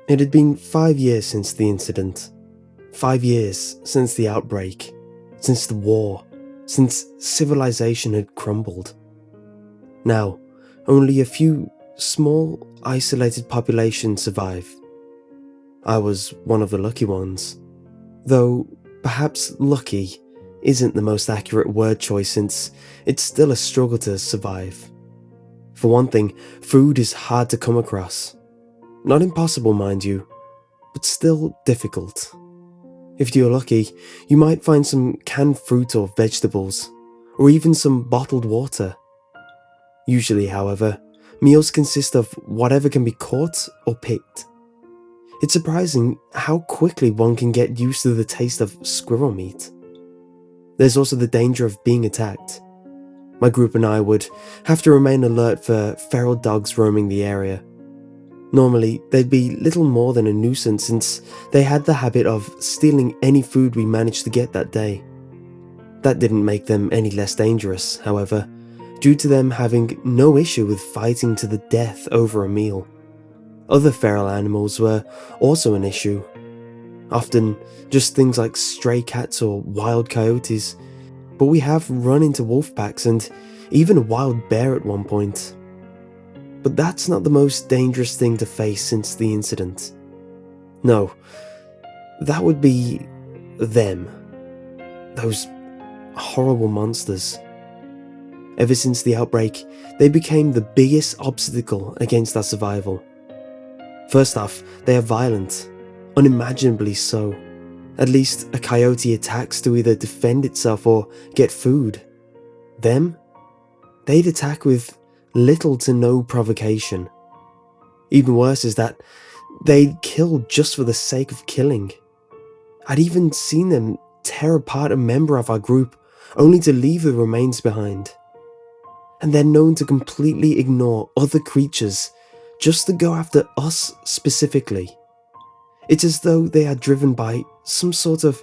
It had been 5 years since the incident. 5 years since the outbreak, since the war, since civilization had crumbled. Now, only a few small, isolated populations survive. I was one of the lucky ones. Though, perhaps lucky isn't the most accurate word choice since it's still a struggle to survive. For one thing, food is hard to come across. Not impossible, mind you, but still difficult. If you're lucky, you might find some canned fruit or vegetables, or even some bottled water. Usually, however, meals consist of whatever can be caught or picked. It's surprising how quickly one can get used to the taste of squirrel meat. There's also the danger of being attacked. My group and I would have to remain alert for feral dogs roaming the area. Normally, they'd be little more than a nuisance since they had the habit of stealing any food we managed to get that day. That didn't make them any less dangerous, however, due to them having no issue with fighting to the death over a meal. Other feral animals were also an issue. Often just things like stray cats or wild coyotes, but we have run into wolf packs and even a wild bear at one point. But that's not the most dangerous thing to face since the incident. No, that would be them. Those horrible monsters. Ever since the outbreak, they became the biggest obstacle against our survival. First off, they are violent, unimaginably so. At least a coyote attacks to either defend itself or get food. Them? They'd attack with little to no provocation. Even worse is that they'd kill just for the sake of killing. I'd even seen them tear apart a member of our group only to leave the remains behind. And they're known to completely ignore other creatures just to go after us specifically. It's as though they are driven by some sort of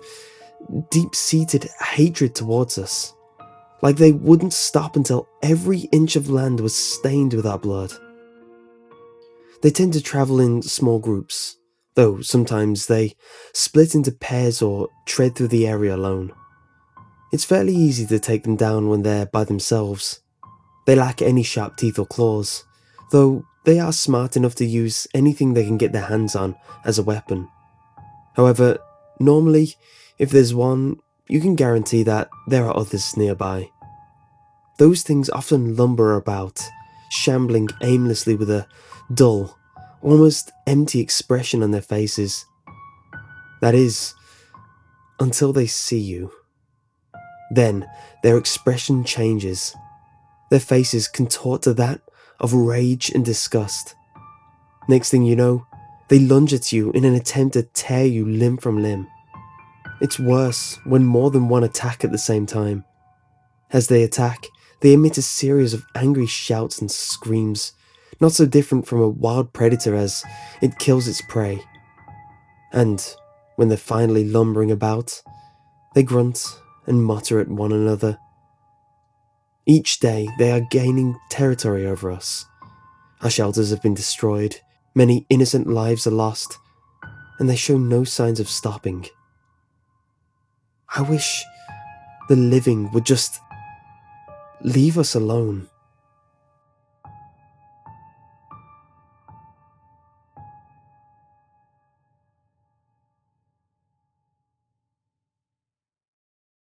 deep-seated hatred towards us. Like they wouldn't stop until every inch of land was stained with our blood. They tend to travel in small groups, though sometimes they split into pairs or tread through the area alone. It's fairly easy to take them down when they're by themselves. They lack any sharp teeth or claws, though they are smart enough to use anything they can get their hands on as a weapon. However, normally, if there's one, you can guarantee that there are others nearby. Those things often lumber about, shambling aimlessly with a dull, almost empty expression on their faces. That is, until they see you. Then, their expression changes. Their faces contort to that of rage and disgust. Next thing you know, they lunge at you in an attempt to tear you limb from limb. It's worse when more than one attack at the same time. As they attack, they emit a series of angry shouts and screams, not so different from a wild predator as it kills its prey. And when they're finally lumbering about, they grunt and mutter at one another. Each day they are gaining territory over us. Our shelters have been destroyed, many innocent lives are lost, and they show no signs of stopping. I wish the living would just leave us alone.